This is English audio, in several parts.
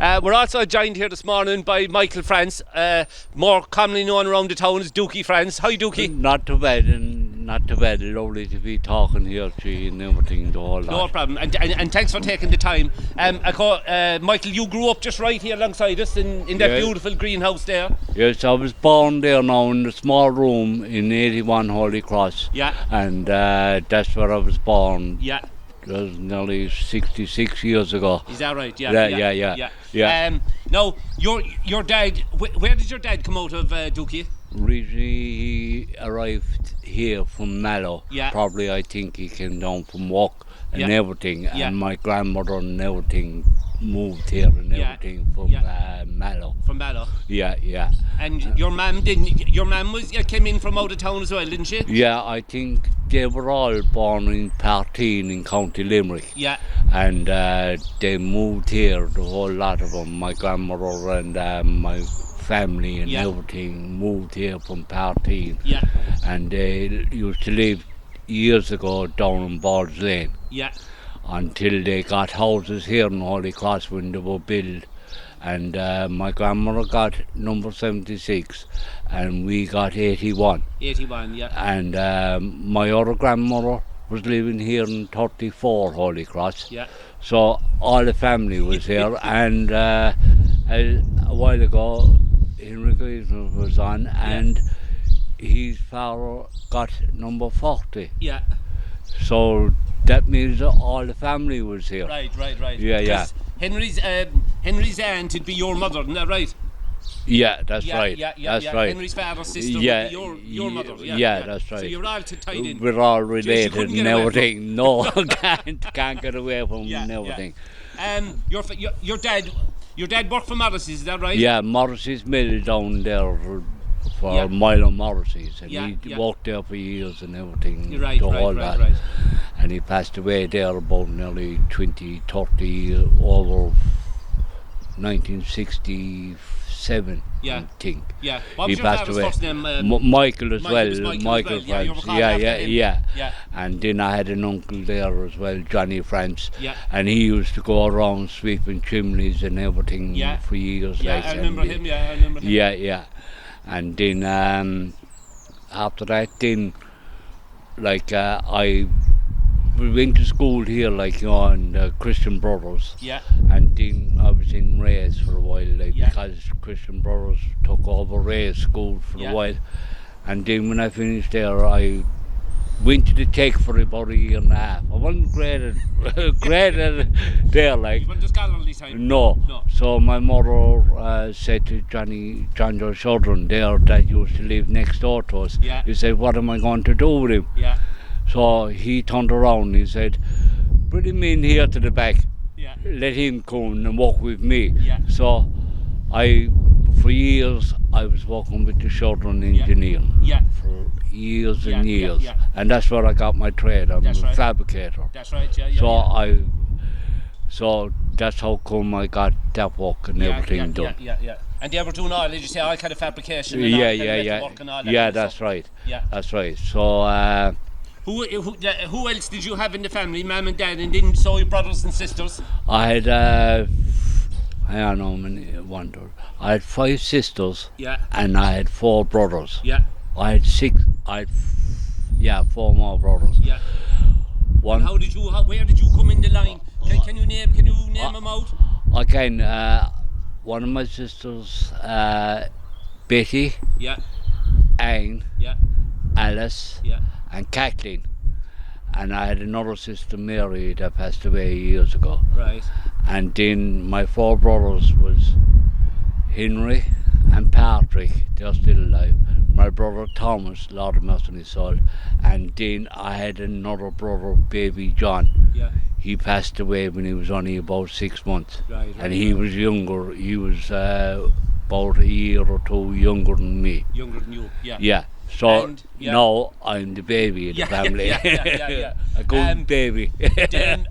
We're also joined here this morning by Michael France, more commonly known around the town as Dukey France. Hi Dukey. Not too bad, and not too bad. Lovely to be talking here to you and everything, the whole lot. No problem, and thanks for taking the time. Michael, you grew up just right here alongside us in that beautiful greenhouse there. Yes, I was born there now in the small room in 81 Holy Cross. Yeah. And that's where I was born. Yeah. It was nearly 66 years ago. Is that right? Yeah. Now, your dad, where did your dad come out of, Dukey? Originally, he arrived here from Mallow. Yeah. Probably, I think he came down from work and everything. Yeah. And my grandmother and everything moved here and everything from Mallow. From Mallow. Yeah. And your mum came in from out of town as well, didn't she? Yeah, I think they were all born in Paudie in County Limerick. Yeah. And they moved here, the whole lot of them. My grandmother and my family and everything moved here from Paudie. Yeah. And they used to live years ago down in Bald's Lane. Yeah. Until they got houses here in Holy Cross when they were built. And my grandmother got number 76 and we got 81. 81, yeah. And my other grandmother was living here in 34 Holy Cross. Yeah. So all the family was here. And a while ago, Henry Griezmann was on and his father got number 40. Yeah. So that means that all the family was here. Right. Yeah. Henry's aunt would be your mother, isn't that right? Yeah, that's right. That's right. Henry's father's sister would be your mother. Yeah, that's right. So you're all tied in. We're all related and everything. No, can't get away from everything. Your dad worked for Morrissey's, is that right? Yeah, Morrissey's mill down there for Milo Morrissey's, and he worked there for years and everything. Right. And he passed away there about nearly 30 years, over 1967, I think. Yeah. What he was your passed father's away. first name? Michael as well. Michael France. Yeah. And then I had an uncle there as well, Johnny France. Yeah. And he used to go around sweeping chimneys and everything for years. Yeah, I remember him. Yeah. And then after that, we went to school here, on Christian Brothers. Yeah. And then I was in Ray's for a while, because Christian Brothers took over Ray's school for a while. And then when I finished there, I went to the Tech for about a year and a half. I wasn't graded there, You went to scholarly time? No. So my mother said to John Joe children there that used to live next door to us. Yeah. He said, what am I going to do with him? Yeah. So he turned around and he said, bring him in here to the back. Yeah. Let him come and walk with me. Yeah. So for years, I was working with the children engineering. Yeah. For years and years. Yeah. And that's where I got my trade. I'm a fabricator. That's right, So that's how come I got that work and everything done. Yeah. And they were doing all, did you say, all kind of fabrication and work and all that? Yeah, that's right. Yeah. That's right. So who else did you have in the family, mum and dad, and then so your brothers and sisters? I had I don't know how many, I had 5 sisters. Yeah. And I had 4 brothers. Yeah. I had 4 more brothers. Yeah. And where did you come in the line? Can you name them out? I can. One of my sisters, Betty. Yeah. Anne. Yeah. Alice. Yeah. And Kathleen. And I had another sister, Mary, that passed away years ago. Right. And then my 4 brothers was Henry and Patrick. They're still alive. My brother Thomas, Lord of mercy on his soul. And then I had another brother, baby John. Yeah. He passed away when he was only about 6 months. Right. And he was younger. He was about a year or 2 younger than me. Younger than you, yeah. Yeah. So now I'm the baby in the family. Yeah. A good baby. Then,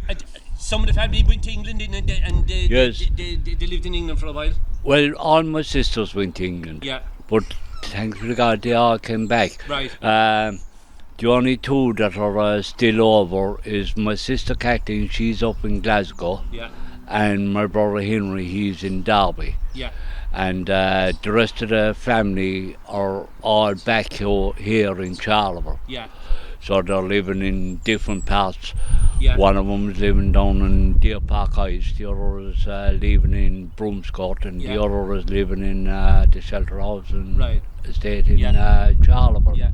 some of the family went to England and they lived in England for a while? Well, all my sisters went to England. Yeah. But thanks to God, they all came back. Right. The only 2 that are still over is my sister Kathleen. She's up in Glasgow. Yeah. and my brother Henry, he's in Derby. Yeah. And the rest of the family are all back here in Charleville. Yeah. So they're living in different parts. Yeah. One of them is living down in Deer Park Heights, the other is living in Broomscourt, and the other is living in the Shelter House and estate in Charleville. Yeah.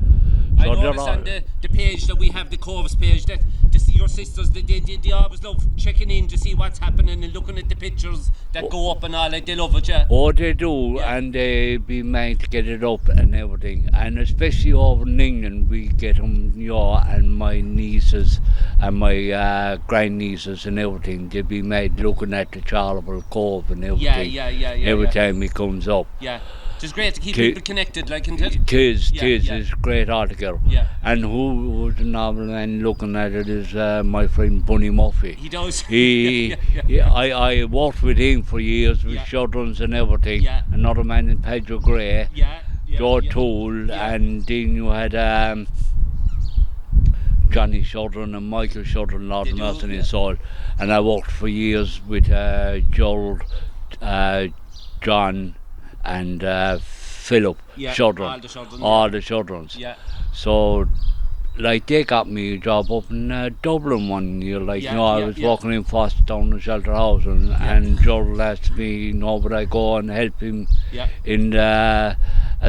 So I noticed on the page that we have, the Coves page, that to see your sisters, they always love checking in to see what's happening and looking at the pictures that go up and all, like they love it, yeah. Oh, they do, and they be made to get it up and everything, and especially over in England, we get them, and my nieces and my grandnieces and everything, they be made looking at the Charleville Cove and everything. Every time he comes up. Yeah. It's great to keep people connected, like, isn't it? Tis, it's great altogether. Yeah. And who was the normal man looking at it is my friend Bunny Murphy. He does. I worked with him for years with Shudrons and everything. Yeah. Another man in Pedro Gray, Joe Toole, and then you had Johnny Shudron and Michael Shudron, Lord mercy in his soul. And I worked for years with Gerald, John, and Philip Shudron, all the Shudrons. Yeah. So, like, they got me a job up in Dublin one year. Like, I was working in Foster down the Shelter House, and Gerald asked me, would I go and help him in a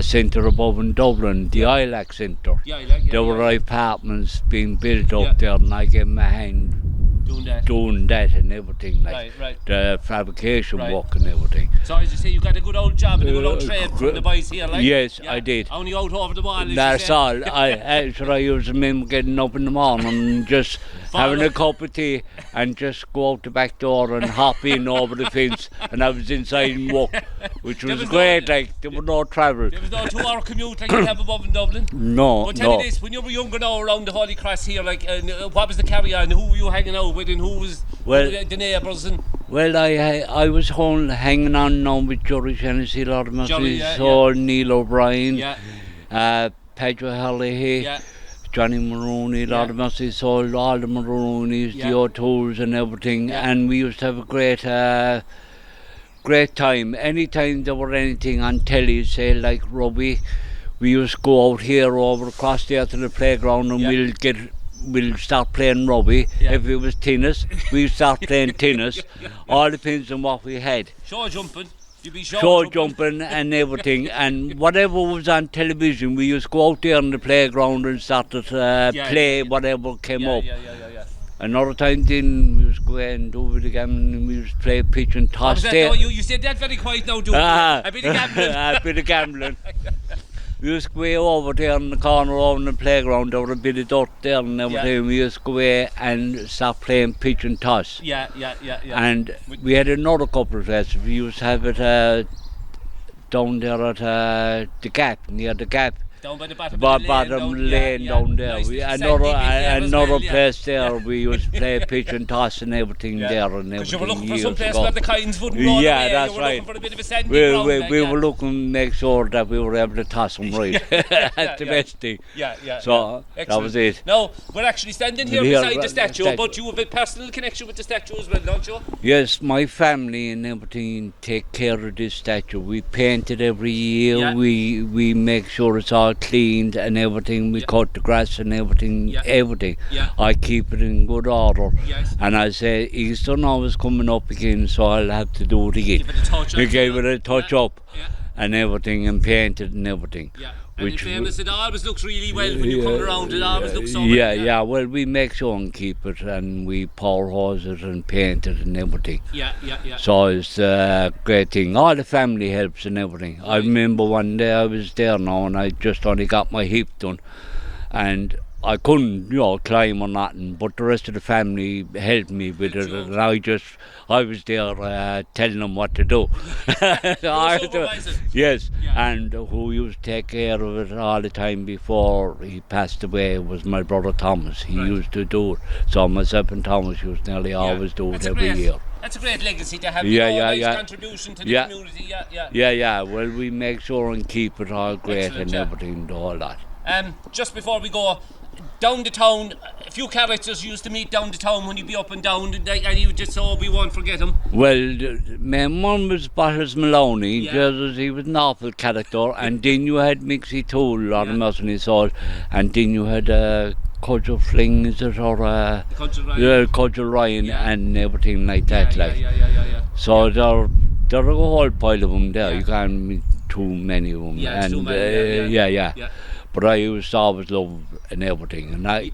centre above in Dublin, the ILAC Centre. There were apartments being built up there, and I gave him a hand doing that and everything, like the fabrication work and everything. So as you say, you got a good old job and a good old trade from the boys here, like? Yes, I did. Only out over the wall, that's all. I used to remember getting up in the morning and just having a cup of tea and just go out the back door and hop in over the fence, and I was inside and walk, which was great. Like, there was no travel. There was no 2-hour commute like you have above in Dublin. No. But tell me this, when you were younger now around the Holy Cross here, like, what was the carry on? Who were you hanging out with, and who was the neighbours? And well, I was hanging on now with Jory Hennessy, Lord Murphy, Neil O'Brien, Pedro Hurley, Johnny Maroney, Lord Mercy, sold all the Maroneys, the O'Tooles and everything, and we used to have a great time. Anytime there were anything on telly, say like rugby, we used to go out here over across there to the playground, and we'll start playing rugby. If it was tennis, we'd start playing tennis. All depends on what we had. Show jumping. Show jumping and everything, and whatever was on television, we used to go out there on the playground and start to play whatever came up. Another time then we used to go and do it again, and we used to play pitch and toss there. You said that very quiet now, do a bit of gambling. A bit of gambling. We used to go over there in the corner over in the playground, there was a bit of dirt there and everything. We used to go away and start playing pitch and toss. And we had another couple of places. We used to have it down there at the Gap, near the Gap. Down by the bottom lane down there. Nice. Another place there, we used to play pitch and toss and everything there and everything. Because you were looking for some place where the kinds wouldn't roll away. That's you were looking for a bit of a sandy ground. We were looking to make sure that we were able to toss them right. That's the best thing. So that was it. Now, we're actually standing here beside the statue, but you have a personal connection with the statue as well, don't you? Yes, my family and everything take care of this statue. We paint it every year. We make sure it's all cleaned and everything. We cut the grass and everything. I keep it in good order. And I say Easter now is coming up again, so I'll have to do it again. Give it a touch up and everything, and paint it and everything. And in fairness, it always looks really well when you come around. It always looks so well. Well, we make sure and keep it, and we power hose it and paint it and everything. So it's a great thing. All the family helps and everything. I remember one day I was there now, and I just only got my hip done, and I couldn't, climb or nothing, but the rest of the family helped me with it, and I was there telling them what to do. Yes, and who used to take care of it all the time before he passed away was my brother Thomas. He used to do it. So myself and Thomas used to nearly always do it every year. That's a great legacy to have. Nice contribution to the community. Well, we make sure and keep it all great and everything, all that. Just before we go, down the town, a few characters you used to meet down the town when you'd be up and down, and you just so we won't forget them. Well, my mum was Bottles Maloney, Yeah. he was an awful character, and then you had Mixie Tool on the Muscle Salt, and then you had Cudgel Fling, is it, or Cudgel Ryan, and everything like that. Yeah. So there are a whole pile of them there, you can't meet too many of them. Yeah, and too many, yeah. But I used to always love and everything, and I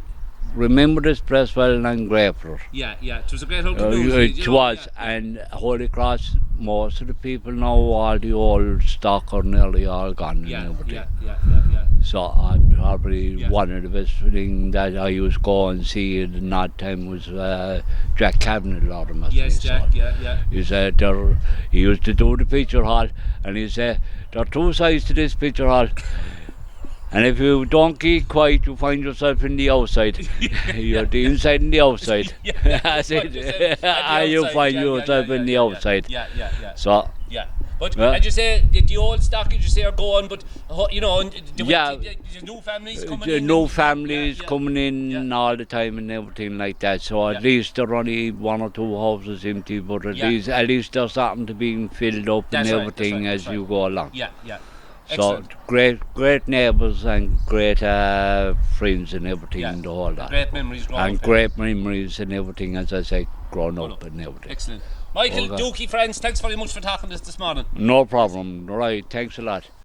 remember this press well and grateful. Yeah, it was a great old community. It was, and Holy Cross, most of the people now, all the old stock are nearly all gone and everything. Yeah. So probably one of the best things that I used to go and see in that time was Jack Cabinet, Lord of Mercy. Yes, Jack, yeah. He said he used to do the picture hall, and he said there are two sides to this picture hall. And if you don't keep quiet, you find yourself in the outside. You're the inside and the outside. That's it. And you find yourself in the outside. Yeah. So. Yeah. But as you say, the old stock, as you say, are gone, but you know, the new families coming in. New families coming in all the time and everything like that. So at least there are only one or two houses empty, but at least they're starting to be filled up and everything as you go along. Yeah. So great neighbours and great friends and everything and all that. Great memories growing up. And great memories and everything, as I say, growing up and everything. Excellent. Michael, Dukey friends, thanks very much for talking to us this morning. No problem. Right, thanks a lot.